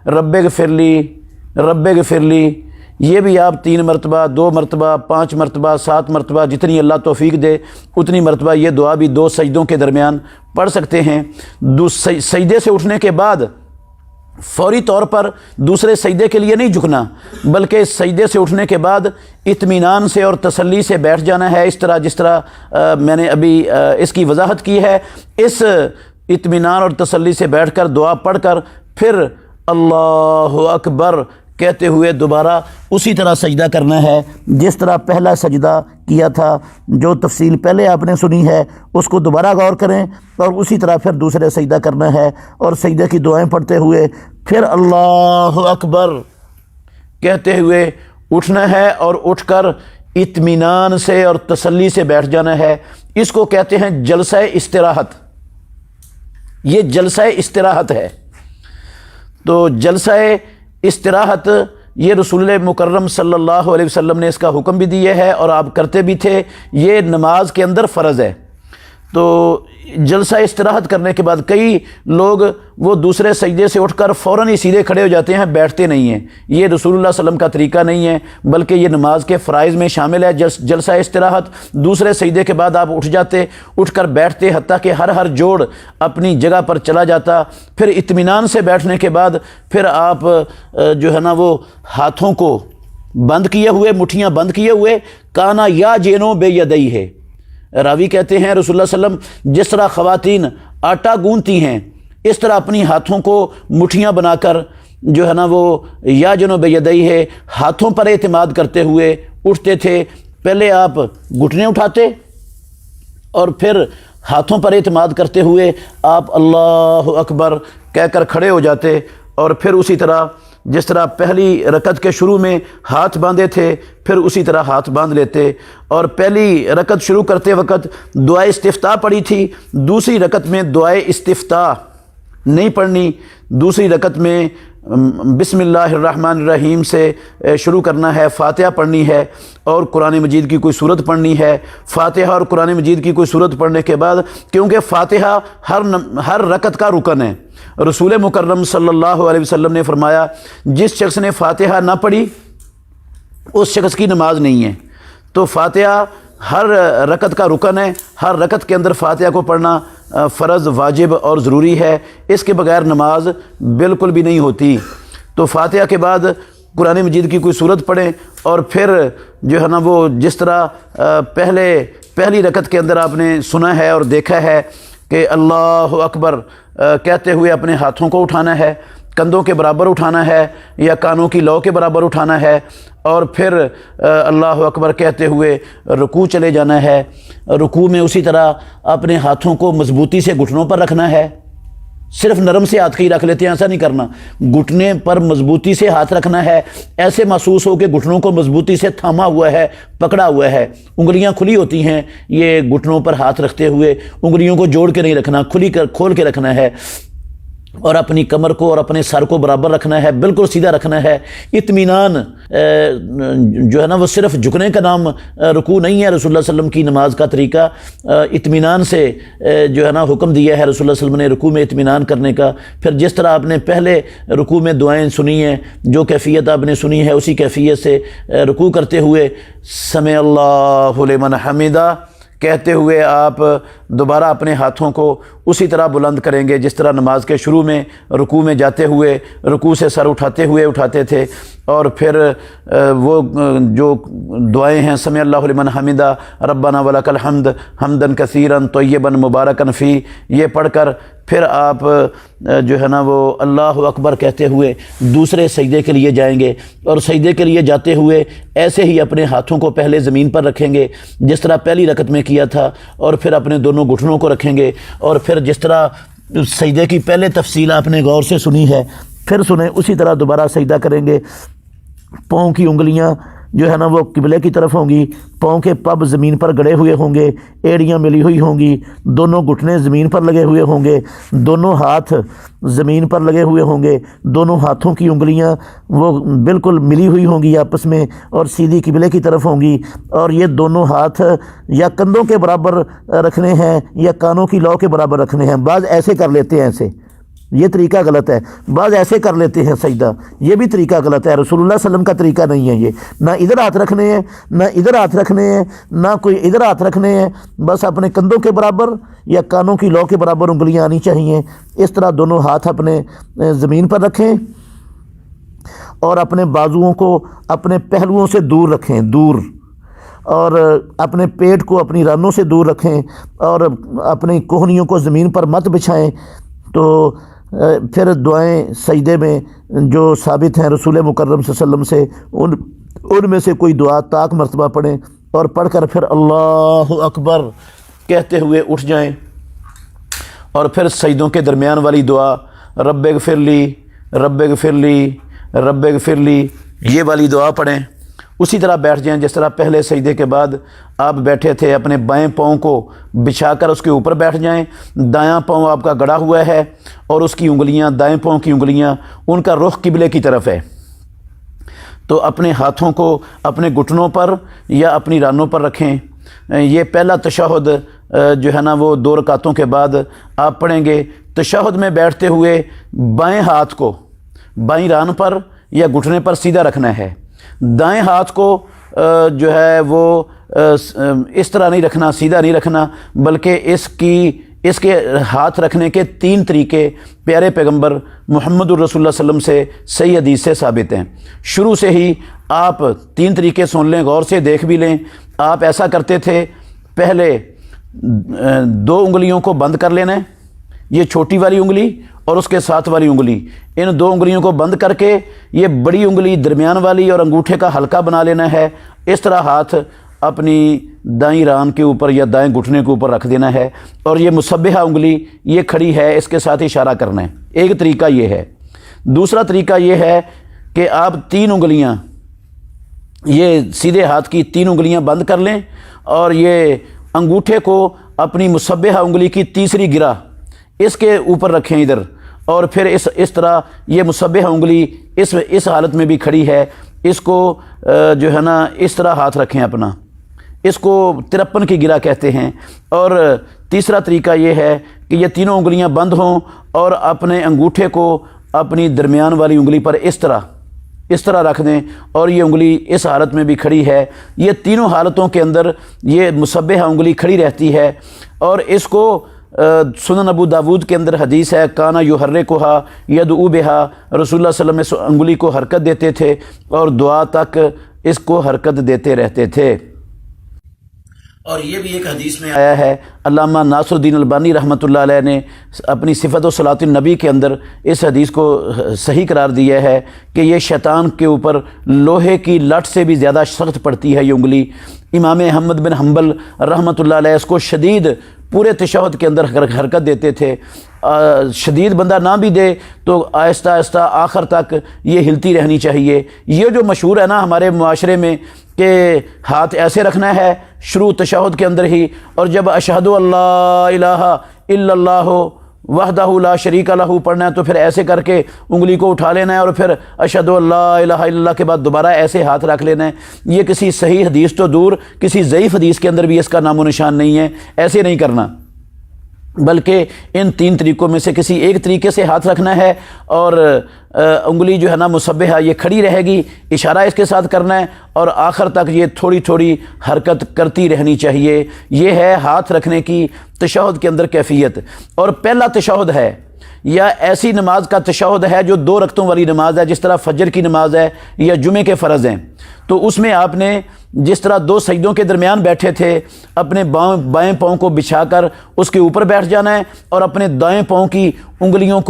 رب اغفر لی، رب اغفر لی۔ یہ بھی آپ 3 مرتبہ، 2 مرتبہ، 5 مرتبہ، 7 مرتبہ، جتنی اللہ توفیق دے اتنی مرتبہ یہ دعا بھی 2 سجدوں کے درمیان پڑھ سکتے ہیں۔ سجدے سے اٹھنے کے بعد فوری طور پر دوسرے سجدے کے لیے نہیں جھکنا، بلکہ سجدے سے اٹھنے کے بعد اطمینان سے اور تسلی سے بیٹھ جانا ہے، اس طرح جس طرح میں نے ابھی اس کی وضاحت کی ہے۔ اس اطمینان اور تسلی سے بیٹھ کر دعا پڑھ کر پھر اللہ اکبر کہتے ہوئے دوبارہ اسی طرح سجدہ کرنا ہے جس طرح پہلا سجدہ کیا تھا۔ جو تفصیل پہلے آپ نے سنی ہے اس کو دوبارہ غور کریں اور اسی طرح پھر دوسرے سجدہ کرنا ہے اور سجدے کی دعائیں پڑھتے ہوئے پھر اللہ اکبر کہتے ہوئے اٹھنا ہے اور اٹھ کر اطمینان سے اور تسلی سے بیٹھ جانا ہے۔ اس کو کہتے ہیں جلسہ استراحت۔ یہ جلسہ استراحت ہے۔ تو جلسہ استراحت یہ رسول مکرم صلی اللہ علیہ وسلم نے اس کا حکم بھی دیا ہے اور آپ کرتے بھی تھے، یہ نماز کے اندر فرض ہے۔ تو جلسہ استراحت کرنے کے بعد کئی لوگ وہ دوسرے سجدے سے اٹھ کر فوراً ہی سیدھے کھڑے ہو جاتے ہیں، بیٹھتے نہیں ہیں۔ یہ رسول اللہ صلی اللہ علیہ وسلم کا طریقہ نہیں ہے، بلکہ یہ نماز کے فرائض میں شامل ہے جلسہ استراحت۔ دوسرے سجدے کے بعد آپ اٹھ جاتے، اٹھ کر بیٹھتے، حتیٰ کہ ہر جوڑ اپنی جگہ پر چلا جاتا۔ پھر اطمینان سے بیٹھنے کے بعد پھر آپ جو ہے نا وہ ہاتھوں کو بند کیے ہوئے، مٹھیاں بند کیے ہوئے، کانا یا جینو بے یدئی ہے۔ راوی کہتے ہیں رسول اللہ صلی اللہ علیہ وسلم جس طرح خواتین آٹا گوندتی ہیں اس طرح اپنی ہاتھوں کو مٹھیاں بنا کر جو ہے نا وہ یا جنوب یدئی ہے ہاتھوں پر اعتماد کرتے ہوئے اٹھتے تھے۔ پہلے آپ گھٹنے اٹھاتے اور پھر ہاتھوں پر اعتماد کرتے ہوئے آپ اللہ اکبر کہہ کر کھڑے ہو جاتے اور پھر اسی طرح جس طرح پہلی رکعت کے شروع میں ہاتھ باندھے تھے پھر اسی طرح ہاتھ باندھ لیتے، اور پہلی رکعت شروع کرتے وقت دعائے استفتاح پڑھی تھی، دوسری رکعت میں دعائے استفتاح نہیں پڑھنی، دوسری رکعت میں بسم اللہ الرحمن الرحیم سے شروع کرنا ہے، فاتحہ پڑھنی ہے اور قرآن مجید کی کوئی سورت پڑھنی ہے۔ فاتحہ اور قرآن مجید کی کوئی سورت پڑھنے کے بعد، کیونکہ فاتحہ ہر رکعت کا رکن ہے، رسول مکرم صلی اللہ علیہ وسلم نے فرمایا جس شخص نے فاتحہ نہ پڑھی اس شخص کی نماز نہیں ہے۔ تو فاتحہ ہر رکعت کا رکن ہے، ہر رکعت کے اندر فاتحہ کو پڑھنا فرض، واجب اور ضروری ہے، اس کے بغیر نماز بالکل بھی نہیں ہوتی۔ تو فاتحہ کے بعد قرآن مجید کی کوئی سورت پڑھیں اور پھر جو ہے نا وہ جس طرح پہلی رکعت کے اندر آپ نے سنا ہے اور دیکھا ہے کہ اللہ اکبر کہتے ہوئے اپنے ہاتھوں کو اٹھانا ہے، کندھوں کے برابر اٹھانا ہے یا کانوں کی لو کے برابر اٹھانا ہے، اور پھر اللہ اکبر کہتے ہوئے رکوع چلے جانا ہے۔ رکوع میں اسی طرح اپنے ہاتھوں کو مضبوطی سے گھٹنوں پر رکھنا ہے، صرف نرم سے ہاتھ ہی رکھ لیتے ہیں ایسا نہیں کرنا، گھٹنے پر مضبوطی سے ہاتھ رکھنا ہے، ایسے محسوس ہو کہ گھٹنوں کو مضبوطی سے تھاما ہوا ہے، پکڑا ہوا ہے، انگلیاں کھلی ہوتی ہیں، یہ گھٹنوں پر ہاتھ رکھتے ہوئے انگلیوں کو جوڑ کے نہیں رکھنا، کھول کے رکھنا ہے، اور اپنی کمر کو اور اپنے سر کو برابر رکھنا ہے، بالکل سیدھا رکھنا ہے۔ اطمینان جو ہے نا وہ صرف جھکنے کا نام رکوع نہیں ہے، رسول اللہ صلی اللہ علیہ وسلم کی نماز کا طریقہ اطمینان سے جو ہے نا حکم دیا ہے رسول اللہ صلی اللہ علیہ وسلم نے رکوع میں اطمینان کرنے کا۔ پھر جس طرح آپ نے پہلے رکوع میں دعائیں سنی ہیں، جو کیفیت آپ نے سنی ہے اسی کیفیت سے رکوع کرتے ہوئے سمع اللہ لمن حمدہ کہتے ہوئے آپ دوبارہ اپنے ہاتھوں کو اسی طرح بلند کریں گے جس طرح نماز کے شروع میں رکوع میں جاتے ہوئے رکوع سے سر اٹھاتے ہوئے اٹھاتے تھے، اور پھر وہ جو دعائیں ہیں سمع اللہ لمن حمدہ ربنا ولک الحمد حمدا کثیرا طیبا مبارکا فی، یہ پڑھ کر پھر آپ جو ہے نا وہ اللہ اکبر کہتے ہوئے دوسرے سجدے کے لیے جائیں گے، اور سجدے کے لیے جاتے ہوئے ایسے ہی اپنے ہاتھوں کو پہلے زمین پر رکھیں گے جس طرح پہلی رکعت میں کیا تھا، اور پھر اپنے دونوں گھٹنوں کو رکھیں گے، اور پھر جس طرح سجدے کی پہلے تفصیل آپ نے غور سے سنی ہے پھر سنیں اسی طرح دوبارہ سجدہ کریں گے۔ پاؤں کی انگلیاں جو ہے نا وہ قبلے کی طرف ہوں گی، پاؤں کے پب زمین پر گڑے ہوئے ہوں گے، ایڑیاں ملی ہوئی ہوں گی، دونوں گھٹنے زمین پر لگے ہوئے ہوں گے، دونوں ہاتھ زمین پر لگے ہوئے ہوں گے، دونوں ہاتھوں کی انگلیاں وہ بالکل ملی ہوئی ہوں گی آپس میں اور سیدھی قبلے کی طرف ہوں گی، اور یہ دونوں ہاتھ یا کندھوں کے برابر رکھنے ہیں یا کانوں کی لو کے برابر رکھنے ہیں۔ بعض ایسے کر لیتے ہیں، ایسے، یہ طریقہ غلط ہے۔ بعض ایسے کر لیتے ہیں سجدہ، یہ بھی طریقہ غلط ہے، رسول اللہ صلی اللہ علیہ وسلم کا طریقہ نہیں ہے یہ۔ نہ ادھر ہاتھ رکھنے ہیں، نہ ادھر ہاتھ رکھنے ہیں، نہ کوئی ادھر ہاتھ رکھنے ہیں، بس اپنے کندھوں کے برابر یا کانوں کی لو کے برابر انگلیاں آنی چاہیے۔ اس طرح دونوں ہاتھ اپنے زمین پر رکھیں اور اپنے بازوؤں کو اپنے پہلوؤں سے دور رکھیں، دور، اور اپنے پیٹ کو اپنی رانوں سے دور رکھیں اور اپنی کوہنیوں کو زمین پر مت بچھائیں۔ تو پھر دعائیں سجدے میں جو ثابت ہیں رسول مکرم صلی اللہ علیہ وسلم سے، ان میں سے کوئی دعا طاق مرتبہ پڑھیں اور پڑھ کر پھر اللہ اکبر کہتے ہوئے اٹھ جائیں، اور پھر سجدوں کے درمیان والی دعا رب اغفر لی، رب اغفر لی، رب اغفر لی، یہ والی دعا پڑھیں۔ اسی طرح بیٹھ جائیں جس طرح پہلے سجدے کے بعد آپ بیٹھے تھے، اپنے بائیں پاؤں کو بچھا کر اس کے اوپر بیٹھ جائیں، دایاں پاؤں آپ کا گڑا ہوا ہے اور اس کی انگلیاں، دائیں پاؤں کی انگلیاں، ان کا رخ قبلے کی طرف ہے۔ تو اپنے ہاتھوں کو اپنے گھٹنوں پر یا اپنی رانوں پر رکھیں۔ یہ پہلا تشہد جو ہے نا وہ 2 رکعتوں کے بعد آپ پڑھیں گے۔ تشہد میں بیٹھتے ہوئے بائیں ہاتھ کو بائیں ران پر یا گھٹنے پر سیدھا رکھنا ہے، دائیں ہاتھ کو جو ہے وہ اس طرح نہیں رکھنا، سیدھا نہیں رکھنا، بلکہ اس کے ہاتھ رکھنے کے 3 طریقے پیارے پیغمبر محمد الرسول اللہ صلی اللہ علیہ وسلم سے صحیح حدیث سے ثابت ہیں۔ شروع سے ہی آپ 3 طریقے سن لیں، غور سے دیکھ بھی لیں۔ آپ ایسا کرتے تھے، پہلے 2 انگلیوں کو بند کر لینا ہے، یہ چھوٹی والی انگلی اور اس کے ساتھ والی انگلی، ان 2 انگلیوں کو بند کر کے یہ بڑی انگلی درمیان والی اور انگوٹھے کا حلقہ بنا لینا ہے۔ اس طرح ہاتھ اپنی دائیں ران کے اوپر یا دائیں گھٹنے کے اوپر رکھ دینا ہے، اور یہ مسبحہ انگلی یہ کھڑی ہے، اس کے ساتھ اشارہ کرنا ہے۔ ایک طریقہ یہ ہے۔ دوسرا طریقہ یہ ہے کہ آپ 3 انگلیاں، یہ سیدھے ہاتھ کی 3 انگلیاں بند کر لیں اور یہ انگوٹھے کو اپنی مسبحہ انگلی کی تیسری گرہ اس کے اوپر رکھیں ادھر، اور پھر اس طرح یہ مسبحہ انگلی اس حالت میں بھی کھڑی ہے، اس کو جو ہے نا اس طرح ہاتھ رکھیں اپنا، اس کو 53 کی گرہ کہتے ہیں۔ اور تیسرا طریقہ یہ ہے کہ یہ تینوں انگلیاں بند ہوں اور اپنے انگوٹھے کو اپنی درمیان والی انگلی پر اس طرح رکھ دیں، اور یہ انگلی اس حالت میں بھی کھڑی ہے۔ یہ تینوں حالتوں کے اندر یہ مسبحہ انگلی کھڑی رہتی ہے، اور اس کو سنن ابو داود کے اندر حدیث ہے، کانا یحرکھا یدعو بہا، رسول اللہ صلی اللہ علیہ وسلم اس انگلی کو حرکت دیتے تھے اور دعا تک اس کو حرکت دیتے رہتے تھے۔ اور یہ بھی ایک حدیث میں آیا ہے، علامہ ناصر الدین البانی رحمۃ اللہ علیہ نے اپنی صفت و صلاۃ النبی کے اندر اس حدیث کو صحیح قرار دیا ہے کہ یہ شیطان کے اوپر لوہے کی لٹ سے بھی زیادہ سخت پڑتی ہے یہ انگلی۔ امام احمد بن حنبل رحمۃ اللہ علیہ اس کو شدید پورے تشہد کے اندر حرکت دیتے تھے، شدید بندہ نہ بھی دے تو آہستہ آہستہ آخر تک یہ ہلتی رہنی چاہیے۔ یہ جو مشہور ہے نا ہمارے معاشرے میں کہ ہاتھ ایسے رکھنا ہے شروع تشہد کے اندر ہی، اور جب اشہد اللہ الہ الا اللہ وحدہ لا شریک لہ پڑھنا ہے تو پھر ایسے کر کے انگلی کو اٹھا لینا ہے، اور پھر اشہد اللہ الہ الا اللہ کے بعد دوبارہ ایسے ہاتھ رکھ لینا ہے۔ یہ کسی صحیح حدیث تو دور، کسی ضعیف حدیث کے اندر بھی اس کا نام و نشان نہیں ہے۔ ایسے نہیں کرنا، بلکہ ان 3 طریقوں میں سے کسی ایک طریقے سے ہاتھ رکھنا ہے، اور انگلی جو ہے نا مسبحہ یہ کھڑی رہے گی، اشارہ اس کے ساتھ کرنا ہے، اور آخر تک یہ تھوڑی تھوڑی حرکت کرتی رہنی چاہیے۔ یہ ہے ہاتھ رکھنے کی تشہد کے اندر کیفیت۔ اور پہلا تشہد ہے یا ایسی نماز کا تشہد ہے جو 2 رکعتوں والی نماز ہے، جس طرح فجر کی نماز ہے یا جمعے کے فرض ہیں، تو اس میں آپ نے جس طرح 2 سجدوں کے درمیان بیٹھے تھے، اپنے بائیں پاؤں کو بچھا کر اس کے اوپر بیٹھ جانا ہے، اور اپنے دائیں پاؤں کی انگلیوں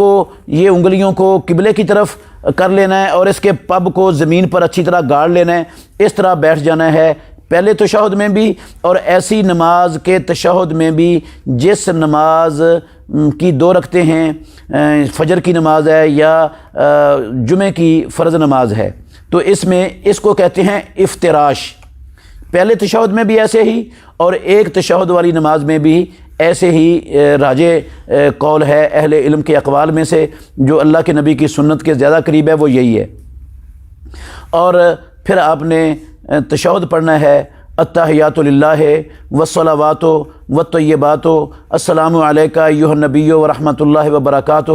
کو قبلے کی طرف کر لینا ہے، اور اس کے پب کو زمین پر اچھی طرح گاڑ لینا ہے۔ اس طرح بیٹھ جانا ہے پہلے تشہد میں بھی، اور ایسی نماز کے تشہد میں بھی جس نماز کی 2 رکعتیں ہیں، فجر کی نماز ہے یا جمعے کی فرض نماز ہے، تو اس میں اس کو کہتے ہیں افتراش، پہلے تشہد میں بھی ایسے ہی اور ایک تشہد والی نماز میں بھی ایسے ہی راجع قول ہے اہل علم کے اقوال میں سے، جو اللہ کے نبی کی سنت کے زیادہ قریب ہے وہ یہی ہے۔ اور پھر آپ نے تشہد پڑھنا ہے التحیات للہ والصلوات والطیبات السلام علیک ایھا النبی ورحمۃ اللہ وبرکاتہ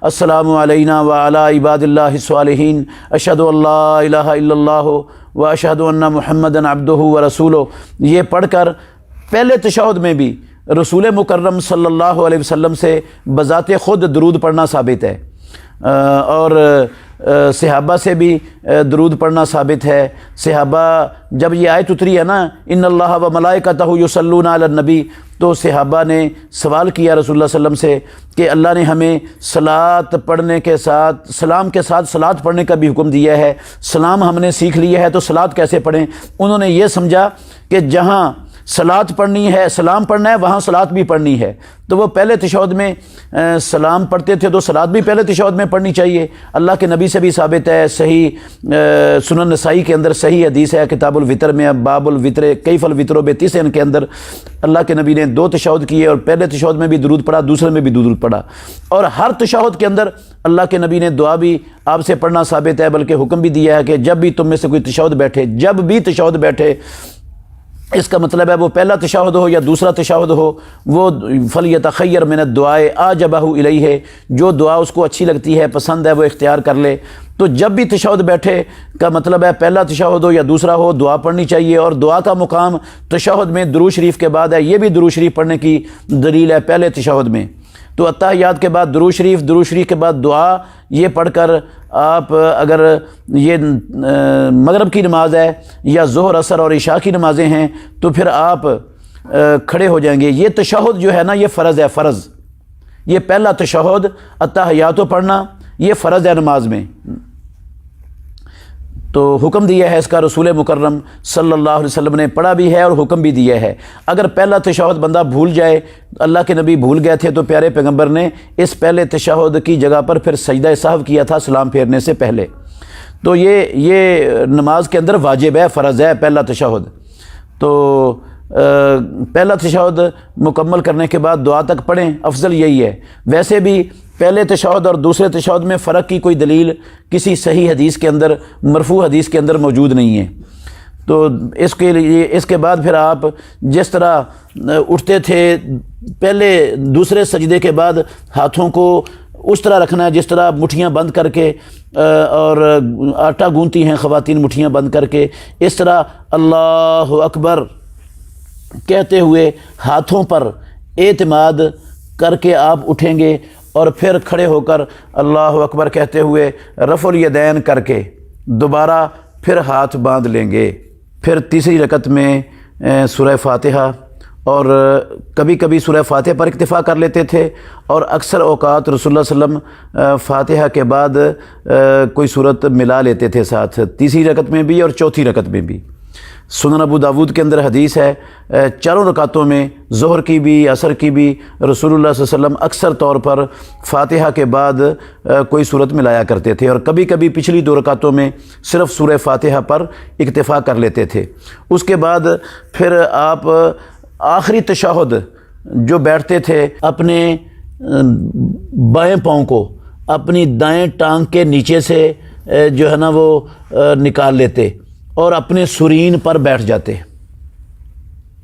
السلام علینا وعلی عباد اللہ الصالحین اشہد ان لا الہ الا اللہ واشہد ان محمدا عبدہ ورسولہ۔ یہ پڑھ کر پہلے تشہد میں بھی رسول مکرم صلی اللہ علیہ وسلم سے بذات خود درود پڑھنا ثابت ہے، اور صحابہ سے بھی درود پڑھنا ثابت ہے۔ صحابہ جب یہ آیت اتری ہے نا ان اللہ و ملائکتہ یصلون علی النبی، تو صحابہ نے سوال کیا رسول اللہ صلی اللہ علیہ وسلم سے کہ اللہ نے ہمیں صلاۃ پڑھنے کے ساتھ سلام کے ساتھ صلاۃ پڑھنے کا بھی حکم دیا ہے، سلام ہم نے سیکھ لیا ہے تو صلاۃ کیسے پڑھیں؟ انہوں نے یہ سمجھا کہ جہاں صلاۃ پڑھنی ہے، سلام پڑھنا ہے، وہاں صلاۃ بھی پڑھنی ہے، تو وہ پہلے تشہد میں سلام پڑھتے تھے تو صلاۃ بھی پہلے تشہد میں پڑھنی چاہیے۔ اللہ کے نبی سے بھی ثابت ہے، صحیح سنن نسائی کے اندر صحیح حدیث ہے کتاب الوتر میں، باب الوتر کیف الوتر بتسع کے اندر اللہ کے نبی نے 2 تشہد کیے اور پہلے تشہد میں بھی درود پڑھا، دوسرے میں بھی درود پڑھا، اور ہر تشہد کے اندر اللہ کے نبی نے دعا بھی آپ سے پڑھنا ثابت ہے، بلکہ حکم بھی دیا ہے کہ جب بھی تم میں سے کوئی تشہد بیٹھے، جب بھی تشہد بیٹھے، اس کا مطلب ہے وہ پہلا تشہد ہو یا دوسرا تشہد ہو، وہ فلیتخیر من الدعاء اعجبہ الیہ، جو دعا اس کو اچھی لگتی ہے، پسند ہے، وہ اختیار کر لے۔ تو جب بھی تشہد بیٹھے کا مطلب ہے پہلا تشہد ہو یا دوسرا ہو، دعا پڑھنی چاہیے، اور دعا کا مقام تشہد میں درود شریف کے بعد ہے، یہ بھی درود شریف پڑھنے کی دلیل ہے پہلے تشہد میں۔ تو اتحیات کے بعد درود شریف کے بعد دعا، یہ پڑھ کر آپ اگر یہ مغرب کی نماز ہے یا ظہر عصر اور عشاء کی نمازیں ہیں تو پھر آپ کھڑے ہو جائیں گے۔ یہ تشہد جو ہے نا یہ فرض ہے، فرض، یہ پہلا تشہد اتحیات پڑھنا یہ فرض ہے نماز میں، تو حکم دیا ہے اس کا رسول مکرم صلی اللہ علیہ وسلم نے، پڑھا بھی ہے اور حکم بھی دیا ہے۔ اگر پہلا تشہد بندہ بھول جائے، اللہ کے نبی بھول گئے تھے تو پیارے پیغمبر نے اس پہلے تشہد کی جگہ پر پھر سجدہ سہو کیا تھا سلام پھیرنے سے پہلے، تو یہ نماز کے اندر واجب ہے، فرض ہے پہلا تشہد۔ تو پہلا تشہد مکمل کرنے کے بعد دعا تک پڑھیں، افضل یہی ہے۔ ویسے بھی پہلے تشہد اور دوسرے تشہد میں فرق کی کوئی دلیل کسی صحیح حدیث کے اندر، مرفوع حدیث کے اندر موجود نہیں ہے۔ تو اس کے لیے اس کے بعد پھر آپ جس طرح اٹھتے تھے پہلے دوسرے سجدے کے بعد ہاتھوں کو اس طرح رکھنا ہے جس طرح مٹھیاں بند کر کے اور آٹا گونتی ہیں خواتین مٹھیاں بند کر کے، اس طرح اللہ اکبر کہتے ہوئے ہاتھوں پر اعتماد کر کے آپ اٹھیں گے، اور پھر کھڑے ہو کر اللہ اکبر کہتے ہوئے رفع الیدین کر کے دوبارہ پھر ہاتھ باندھ لیں گے۔ پھر تیسری رکعت میں سورہ فاتحہ، اور کبھی کبھی سورہ فاتحہ پر اکتفا کر لیتے تھے، اور اکثر اوقات رسول اللہ صلی اللہ علیہ وسلم فاتحہ کے بعد کوئی صورت ملا لیتے تھے ساتھ، تیسری رکعت میں بھی اور چوتھی رکعت میں بھی۔ سنن ابو داود کے اندر حدیث ہے چاروں رکعتوں میں، ظہر کی بھی عصر کی بھی، رسول اللہ صلی اللہ علیہ وسلم اکثر طور پر فاتحہ کے بعد کوئی صورت ملایا کرتے تھے، اور کبھی کبھی پچھلی 2 رکعتوں میں صرف سورہ فاتحہ پر اکتفا کر لیتے تھے۔ اس کے بعد پھر آپ آخری تشہد جو بیٹھتے تھے اپنے بائیں پاؤں کو اپنی دائیں ٹانگ کے نیچے سے جو ہے نا وہ نکال لیتے اور اپنے سرین پر بیٹھ جاتے،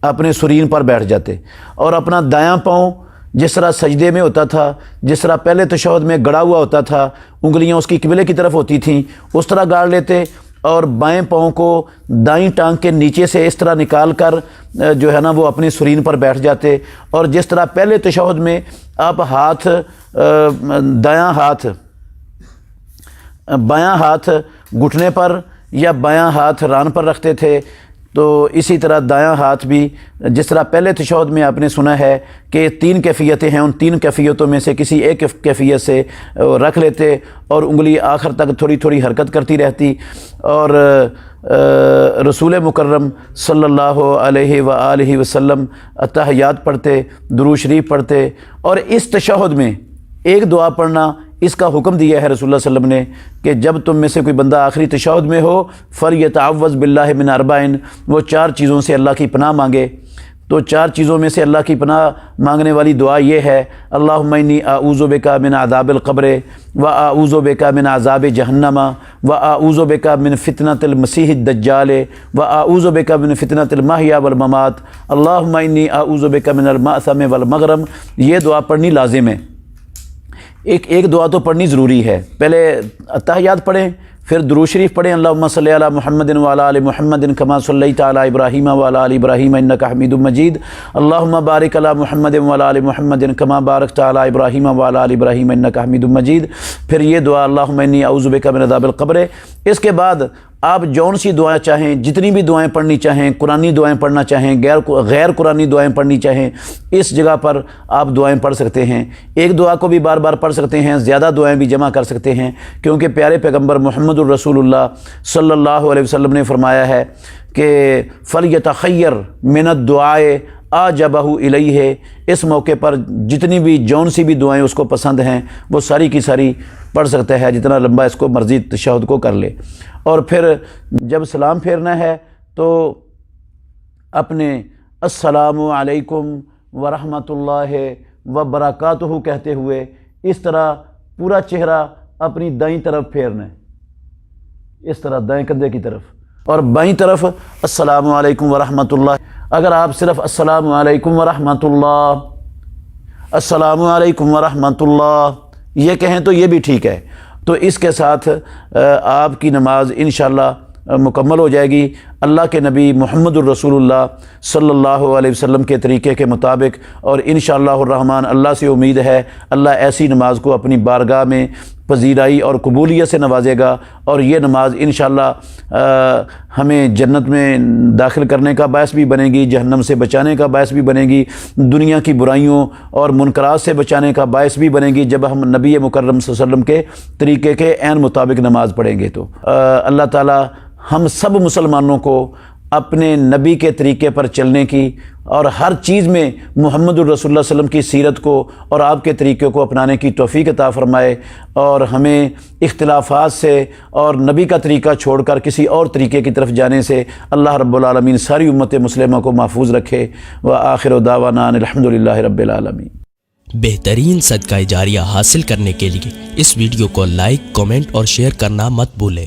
اپنے سرین پر بیٹھ جاتے، اور اپنا دایاں پاؤں جس طرح سجدے میں ہوتا تھا، جس طرح پہلے تشہد میں گڑا ہوا ہوتا تھا، انگلیاں اس کی قبلے کی طرف ہوتی تھیں، اس طرح گاڑ لیتے، اور بائیں پاؤں کو دائیں ٹانگ کے نیچے سے اس طرح نکال کر جو ہے نا وہ اپنی سرین پر بیٹھ جاتے، اور جس طرح پہلے تشہد میں آپ بایاں ہاتھ گھٹنے پر یا بایاں ہاتھ ران پر رکھتے تھے، تو اسی طرح دایاں ہاتھ بھی جس طرح پہلے تشہد میں آپ نے سنا ہے کہ 3 کیفیتیں ہیں، ان 3 کیفیتوں میں سے کسی ایک کیفیت سے رکھ لیتے، اور انگلی آخر تک تھوڑی تھوڑی حرکت کرتی رہتی، اور رسول مکرم صلی اللہ علیہ وآلہ وسلم اتحیات پڑھتے، درود شریف پڑھتے، اور اس تشہد میں ایک دعا پڑھنا، اس کا حکم دیا ہے رسول اللہ صلی اللہ علیہ وسلم نے کہ جب تم میں سے کوئی بندہ آخری تشہد میں ہو فلیتعوذ باللہ من اربعین، وہ 4 چیزوں سے اللہ کی پناہ مانگے۔ تو 4 چیزوں میں سے اللہ کی پناہ مانگنے والی دعا یہ ہے، اللہم انی اعوذ بک من عذاب القبر و اعوذ بک من عذاب جہنم و اعوذ بک من فتنۃ المسیح الدجال و اعوذ بک من فتنۃ المحیا والممات اللہم انی اعوذ بک من المأثم والمغرم۔ یہ دعا پڑھنی لازم ہے، ایک دعا تو پڑھنی ضروری ہے۔ پہلے اتحیات پڑھیں، پھر درود شریف پڑھیں، اللہم صلی علی محمد وعلی آل محمد کما صلیت علی ابراہیم وعلی آل ابراہیم انک حمید مجید، اللہم بارک علی محمد وعلی آل محمد کما بارکت علی ابراہیم وعلی آل ابراہیم انک حمید مجید۔ پھر یہ دعا اللہم انی اعوذ بک من عذاب القبر۔ اس کے بعد آپ جون سی دعائیں چاہیں، جتنی بھی دعائیں پڑھنی چاہیں، قرآنی دعائیں پڑھنا چاہیں، غیر قرآنی دعائیں پڑھنی چاہیں، اس جگہ پر آپ دعائیں پڑھ سکتے ہیں۔ ایک دعا کو بھی بار بار پڑھ سکتے ہیں، زیادہ دعائیں بھی جمع کر سکتے ہیں، کیونکہ پیارے پیغمبر محمد الرسول اللہ صلی اللہ علیہ وسلم نے فرمایا ہے کہ فَلْيَتَخَيَّرْ مِنَ الدُّعَاءِ آجَبَہُ الیہ۔ اس موقع پر جتنی بھی جون سی بھی دعائیں اس کو پسند ہیں وہ ساری کی ساری پڑھ سکتا ہے، جتنا لمبا اس کو مرضی تشہد کو کر لے۔ اور پھر جب سلام پھیرنا ہے تو اپنے السلام علیکم ورحمۃ اللہ وبرکاتہ کہتے ہوئے اس طرح پورا چہرہ اپنی دائیں طرف پھیرنا ہے، اس طرح دائیں کندھے کی طرف، اور بائیں طرف السلام علیکم ورحمۃ اللہ۔ اگر آپ صرف السلام علیکم ورحمۃ اللہ، السلام علیکم ورحمۃ اللہ یہ کہیں تو یہ بھی ٹھیک ہے۔ تو اس کے ساتھ آپ کی نماز انشاءاللہ مکمل ہو جائے گی اللہ کے نبی محمد الرسول اللہ صلی اللہ علیہ وسلم کے طریقے کے مطابق، اور انشاءاللہ الرحمن اللہ سے امید ہے اللہ ایسی نماز کو اپنی بارگاہ میں پذیرائی اور قبولیت سے نوازے گا، اور یہ نماز انشاءاللہ ہمیں جنت میں داخل کرنے کا باعث بھی بنے گی، جہنم سے بچانے کا باعث بھی بنے گی، دنیا کی برائیوں اور منکرات سے بچانے کا باعث بھی بنے گی جب ہم نبی مکرم صلی اللہ علیہ وسلم کے طریقے کے عین مطابق نماز پڑھیں گے۔ تو اللہ تعالی ہم سب مسلمانوں کو اپنے نبی کے طریقے پر چلنے کی اور ہر چیز میں محمد الرسول اللہ صلی اللہ علیہ وسلم کی سیرت کو اور آپ کے طریقے کو اپنانے کی توفیق عطا فرمائے، اور ہمیں اختلافات سے اور نبی کا طریقہ چھوڑ کر کسی اور طریقے کی طرف جانے سے اللہ رب العالمین ساری امت مسلمہ کو محفوظ رکھے۔ وآخر دعوانا ان الحمدللہ رب العالمین۔ بہترین صدقہ جاریہ حاصل کرنے کے لیے اس ویڈیو کو لائک، کمنٹ اور شیئر کرنا مت بھولیں۔